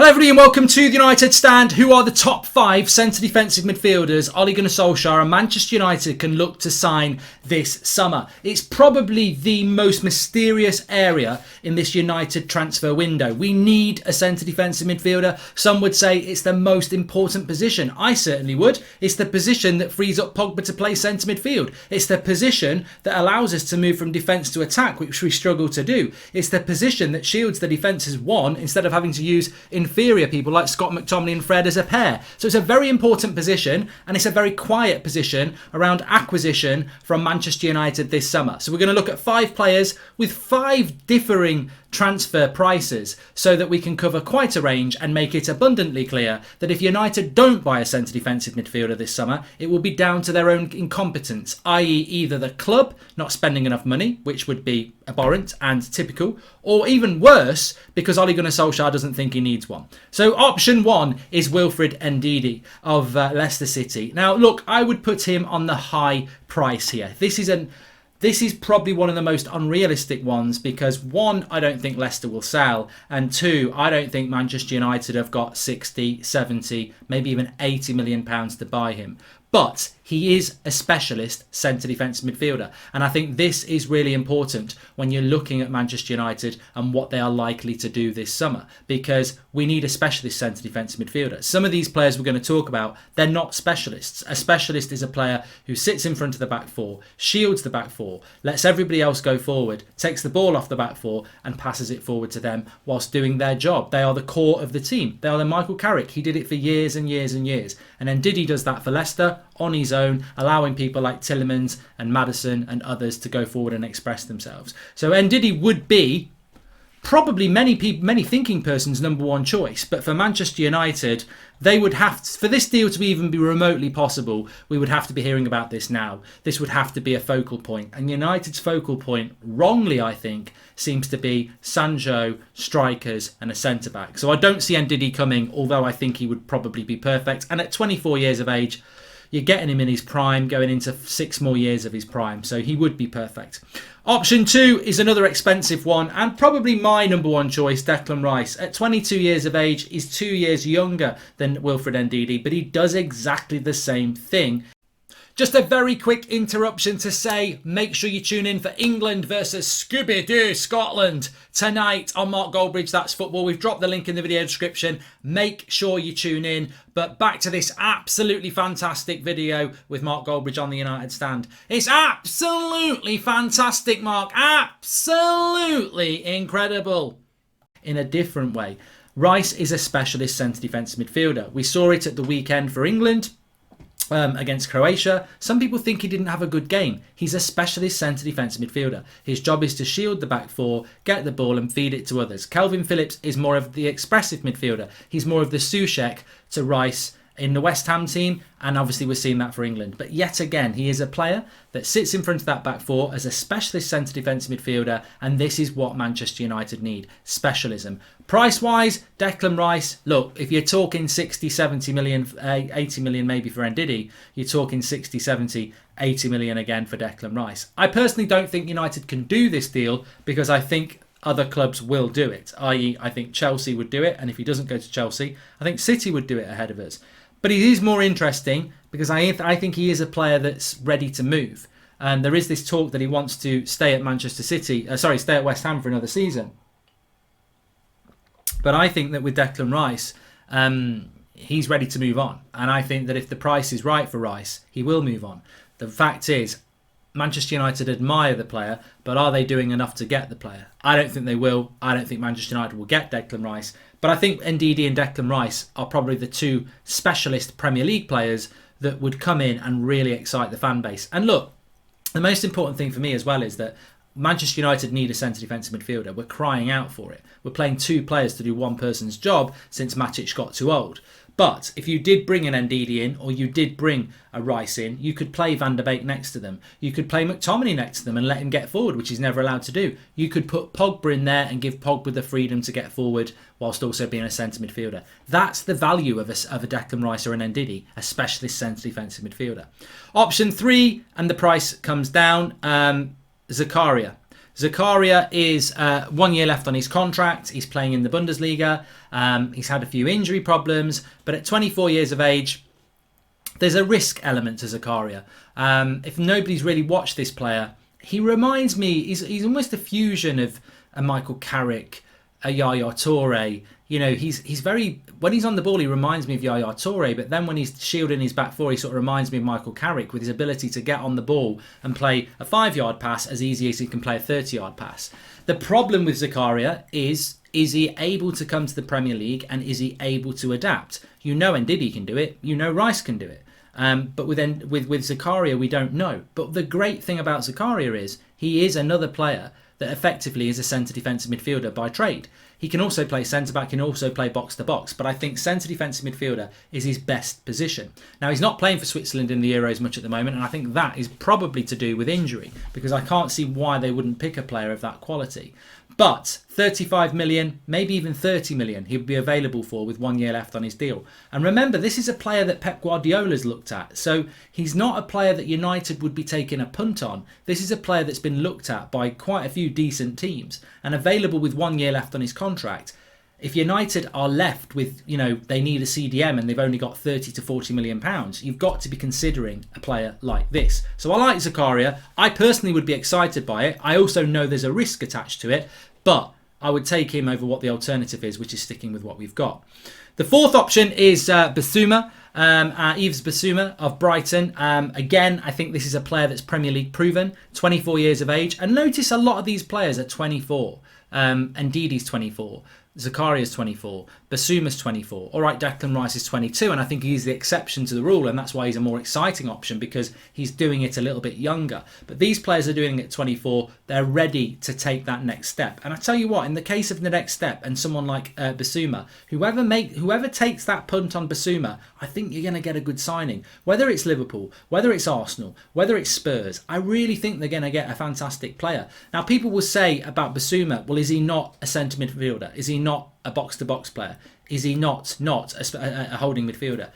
Hello everybody and welcome to the United Stand. Who are the top 5 centre defensive midfielders Ole Gunnar Solskjaer and Manchester United can look to sign this summer? It's probably the most mysterious area in this United transfer window. We need a centre defensive midfielder. Some would say it's the most important position. I certainly would. It's the position that frees up Pogba to play centre midfield. It's the position that allows us to move from defence to attack, which we struggle to do. It's the position that shields the defence's one instead of having to use inferior people like Scott McTominay and Fred as a pair. So it's a very important position, and it's a very quiet position around acquisition from Manchester United this summer. So we're going to look at 5 players with 5 differing transfer prices so that we can cover quite a range and make it abundantly clear that if United don't buy a centre defensive midfielder this summer, it will be down to their own incompetence, i.e. either the club not spending enough money, which would be abhorrent and typical, or even worse, because Ole Gunnar Solskjaer doesn't think he needs one. So option 1 is Wilfred Ndidi of Leicester City. Now look, I would put him on the high price here. This is probably one of the most unrealistic ones because 1, I don't think Leicester will sell, and 2, I don't think Manchester United have got 60, 70, maybe even 80 million pounds to buy him. But he is a specialist centre defence midfielder. And I think this is really important when you're looking at Manchester United and what they are likely to do this summer. Because we need a specialist centre defence midfielder. Some of these players we're going to talk about, they're not specialists. A specialist is a player who sits in front of the back four, shields the back four, lets everybody else go forward, takes the ball off the back four and passes it forward to them whilst doing their job. They are the core of the team. They are the Michael Carrick. He did it for years and years and years. And then Ndidi does that for Leicester on his own, allowing people like Tielemans and Maddison and others to go forward and express themselves. So Ndidi would be probably many thinking persons' number 1 choice. But for Manchester United, they would have to, for this deal to even be remotely possible, we would have to be hearing about this now. This would have to be a focal point. And United's focal point, wrongly I think, seems to be Sancho, strikers and a centre-back. So I don't see Ndidi coming, although I think he would probably be perfect. And at 24 years of age, you're getting him in his prime, going into 6 more years of his prime. So he would be perfect. Option 2 is another expensive one and probably my number 1 choice, Declan Rice. At 22 years of age, he's 2 years younger than Wilfred Ndidi, but he does exactly the same thing. Just a very quick interruption to say, make sure you tune in for England versus Scooby-Doo Scotland tonight on Mark Goldbridge That's Football. We've dropped the link in the video description. Make sure you tune in. But back to this absolutely fantastic video with Mark Goldbridge on the United Stand. It's absolutely fantastic, Mark. Absolutely incredible. In a different way, Rice is a specialist centre defence midfielder. We saw it at the weekend for England. Against Croatia. Some people think he didn't have a good game. He's a specialist centre defence midfielder. His job is to shield the back four, get the ball and feed it to others. Calvin Phillips is more of the expressive midfielder. He's more of the Ziyech to Rice in the West Ham team, and obviously we're seeing that for England. But yet again, he is a player that sits in front of that back four as a specialist centre defence midfielder, and this is what Manchester United need, specialism. Price-wise, Declan Rice, look, if you're talking 60, 70 million, 80 million maybe for Ndidi, you're talking 60, 70, 80 million again for Declan Rice. I personally don't think United can do this deal because I think other clubs will do it, i.e. I think Chelsea would do it, and if he doesn't go to Chelsea, I think City would do it ahead of us. But he is more interesting because I think he is a player that's ready to move. And there is this talk that he wants to stay at stay at West Ham for another season. But I think that with Declan Rice, he's ready to move on. And I think that if the price is right for Rice, he will move on. The fact is, Manchester United admire the player, but are they doing enough to get the player? I don't think they will. I don't think Manchester United will get Declan Rice. But I think Ndidi and Declan Rice are probably the 2 specialist Premier League players that would come in and really excite the fan base. And look, the most important thing for me as well is that Manchester United need a centre defensive midfielder. We're crying out for it. We're playing 2 players to do one person's job since Matic got too old. But if you did bring an Ndidi in, or you did bring a Rice in, you could play Van der Beek next to them. You could play McTominay next to them and let him get forward, which he's never allowed to do. You could put Pogba in there and give Pogba the freedom to get forward whilst also being a centre midfielder. That's the value of a Declan Rice or an Ndidi, a specialist centre defensive midfielder. Option 3, and the price comes down, Zakaria. Zakaria is 1 year left on his contract. He's playing in the Bundesliga. He's had a few injury problems, but at 24 years of age, there's a risk element to Zakaria. If nobody's really watched this player, he reminds me, he's almost a fusion of a Michael Carrick, a Yaya Toure. You know, he's very, when he's on the ball, he reminds me of Yaya Toure, but then when he's shielding his back four, he sort of reminds me of Michael Carrick with his ability to get on the ball and play a 5-yard pass as easy as he can play a 30-yard pass. The problem with Zakaria is he able to come to the Premier League, and is he able to adapt? You know Ndidi can do it, you know Rice can do it. But with Zakaria, we don't know. But the great thing about Zakaria is he is another player that effectively is a centre defensive midfielder by trade. He can also play centre back, can also play box to box, but I think centre defensive midfielder is his best position. Now, he's not playing for Switzerland in the Euros much at the moment, and I think that is probably to do with injury, because I can't see why they wouldn't pick a player of that quality. But 35 million, maybe even 30 million, he'll be available for with 1 year left on his deal. And remember, this is a player that Pep Guardiola's looked at. So he's not a player that United would be taking a punt on. This is a player that's been looked at by quite a few decent teams and available with 1 year left on his contract. If United are left with, you know, they need a CDM and they've only got 30 to 40 million pounds, you've got to be considering a player like this. So I like Zakaria. I personally would be excited by it. I also know there's a risk attached to it, but I would take him over what the alternative is, which is sticking with what we've got. The fourth option is Basuma, Yves Basuma of Brighton. Again, I think this is a player that's Premier League proven, 24 years of age. And notice a lot of these players are 24. Ndidi's 24. Zakaria's 24, Basuma's 24. All right, Declan Rice is 22, and I think he's the exception to the rule, and that's why he's a more exciting option, because he's doing it a little bit younger. But these players are doing it at 24. They're ready to take that next step. And I tell you what, in the case of the next step and someone like Basuma, whoever takes that punt on Basuma, I think you're going to get a good signing. Whether it's Liverpool, whether it's Arsenal, whether it's Spurs, I really think they're going to get a fantastic player. Now, people will say about Basuma, well, is he not a centre midfielder? Is he not a box-to-box player? Is he not a holding midfielder?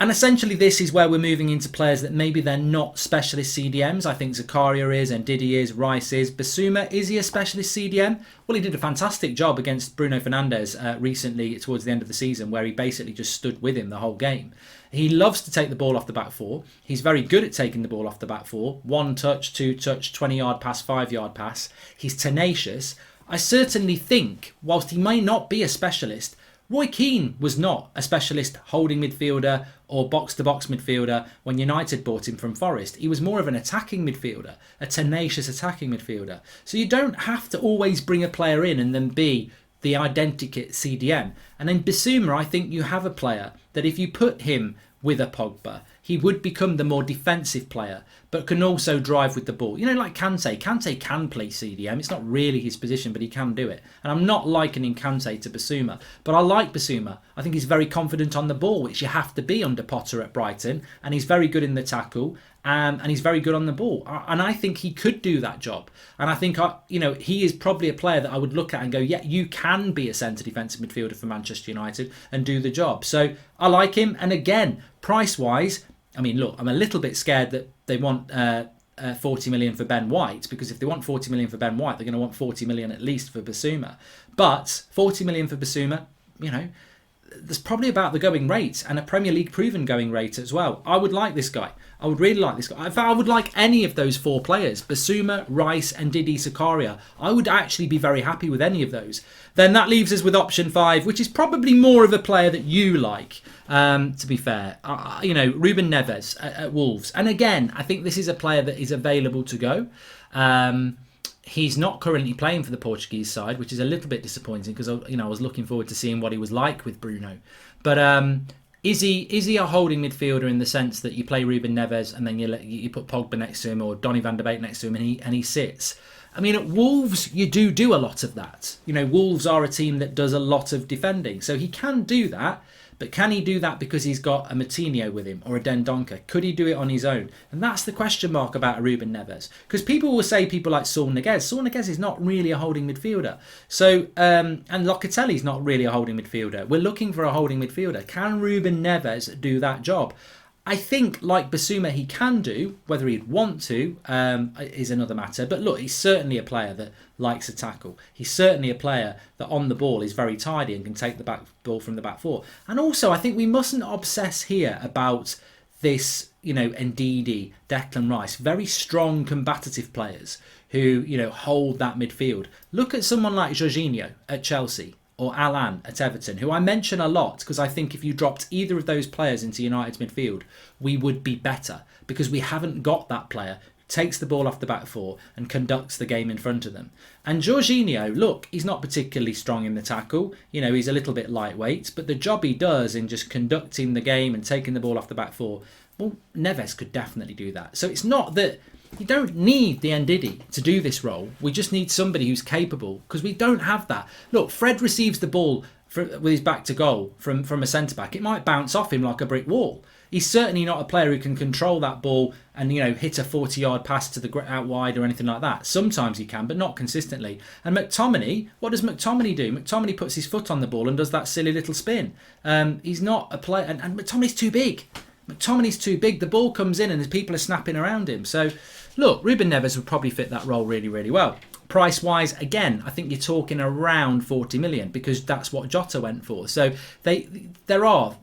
And essentially this is where we're moving into players that maybe they're not specialist CDMs. I think Zakaria is, Ndidi is, Rice is. Basuma, is he a specialist CDM? Well, he did a fantastic job against Bruno Fernandes recently towards the end of the season, where he basically just stood with him the whole game. He loves to take the ball off the back four. He's very good at taking the ball off the back four. 1 touch, 2 touch, 20-yard pass, 5-yard pass. He's tenacious. I certainly think, whilst he may not be a specialist, Roy Keane was not a specialist holding midfielder or box-to-box midfielder when United bought him from Forest. He was more of an attacking midfielder, a tenacious attacking midfielder. So you don't have to always bring a player in and then be the identikit CDM. And then Basuma, I think you have a player that if you put him with a Pogba, he would become the more defensive player, but can also drive with the ball. You know, like Kante. Kante can play CDM. It's not really his position, but he can do it. And I'm not likening Kante to Basuma, but I like Basuma. I think he's very confident on the ball, which you have to be under Potter at Brighton. And he's very good in the tackle, and he's very good on the ball. And I think he could do that job. And I think, he is probably a player that I would look at and go, yeah, you can be a centre defensive midfielder for Manchester United and do the job. So I like him. And again, price-wise, I mean, look, I'm a little bit scared that they want 40 million for Ben White, because if they want 40 million for Ben White, they're going to want 40 million at least for Basuma. But 40 million for Basuma, there's probably about the going rate, and a Premier League proven going rate as well. I would like this guy. I would really like this guy. In fact, I would like any of those 4 players, Basuma, Rice and Ndidi, Zakaria. I would actually be very happy with any of those. Then that leaves us with option 5, which is probably more of a player that you like, to be fair. Ruben Neves at Wolves. And again, I think this is a player that is available to go. He's not currently playing for the Portuguese side, which is a little bit disappointing, because I was looking forward to seeing what he was like with Bruno. But is he a holding midfielder in the sense that you play Ruben Neves and then you put Pogba next to him or Donny van de Beek next to him and he sits? I mean, at Wolves, you do a lot of that. Wolves are a team that does a lot of defending, so he can do that. But can he do that because he's got a Moutinho with him or a Dendoncker? Could he do it on his own? And that's the question mark about a Ruben Neves. Because people will say people like Saul Niguez. Saul Niguez is not really a holding midfielder. So, and Locatelli's not really a holding midfielder. We're looking for a holding midfielder. Can Ruben Neves do that job? I think, like Basuma, he can do. Whether he'd want to is another matter. But look, he's certainly a player that likes a tackle. He's certainly a player that on the ball is very tidy and can take the back ball from the back four. And also, I think we mustn't obsess here about this, Ndidi, Declan Rice, very strong combative players who, hold that midfield. Look at someone like Jorginho at Chelsea or Alan at Everton, who I mention a lot because I think if you dropped either of those players into United's midfield, we would be better because we haven't got that player who takes the ball off the back four and conducts the game in front of them. And Jorginho, look, he's not particularly strong in the tackle. He's a little bit lightweight, but the job he does in just conducting the game and taking the ball off the back four, well, Neves could definitely do that. So it's not that you don't need the Ndidi to do this role. We just need somebody who's capable because we don't have that. Look, Fred receives the ball with his back to goal from a centre-back. It might bounce off him like a brick wall. He's certainly not a player who can control that ball and, hit a 40-yard pass to the out wide or anything like that. Sometimes he can, but not consistently. And McTominay, what does McTominay do? McTominay puts his foot on the ball and does that silly little spin. He's not a player, and McTominay's too big. McTominay's too big. The ball comes in and the people are snapping around him. So, look, Ruben Neves would probably fit that role really, really well. Price-wise, again, I think you're talking around 40 million because that's what Jota went for. So there are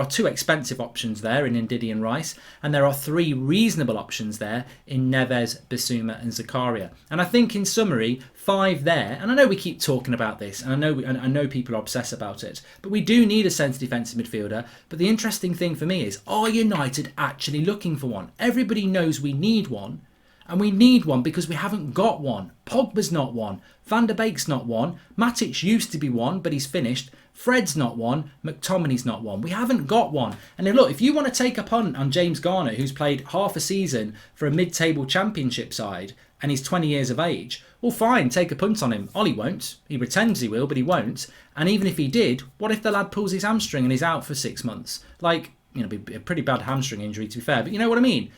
two expensive options there in Ndidi and Rice, and there are three reasonable options there in Neves, Basuma, and Zakaria. And I think, in summary, 5 there. And I know we keep talking about this, and I know people are obsessed about it, but we do need a centre defensive midfielder. But the interesting thing for me is, are United actually looking for one? Everybody knows we need one. And we need one because we haven't got one. Pogba's not one. Van der Beek's not one. Matic used to be one, but he's finished. Fred's not one. McTominay's not one. We haven't got one. And then look, if you want to take a punt on James Garner, who's played half a season for a mid-table championship side, and he's 20 years of age, well, fine, take a punt on him. Ollie won't. He pretends he will, but he won't. And even if he did, what if the lad pulls his hamstring and he's out for 6 months? It'd be a pretty bad hamstring injury, to be fair. But you know what I mean?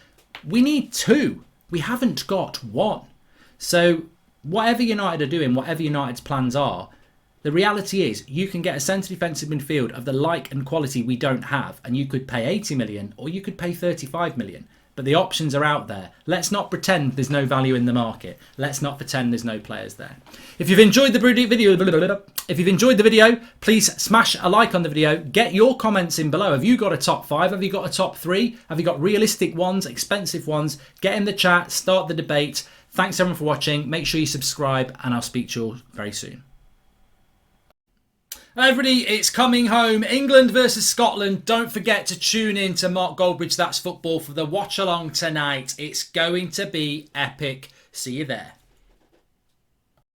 We need 2. We haven't got 1. So whatever United are doing, whatever United's plans are, the reality is you can get a centre defensive midfield of the like and quality we don't have, and you could pay 80 million or you could pay 35 million. But the options are out there. Let's not pretend there's no value in the market. Let's not pretend there's no players there. If you've enjoyed the video, please smash a like on the video. Get your comments in below. Have you got a top 5? Have you got a top 3? Have you got realistic ones, expensive ones? Get in the chat, start the debate. Thanks everyone for watching. Make sure you subscribe, and I'll speak to you all very soon. Everybody, it's coming home. England versus Scotland. Don't forget to tune in to Mark Goldbridge, That's Football, for the watch along tonight. It's going to be epic. See you there.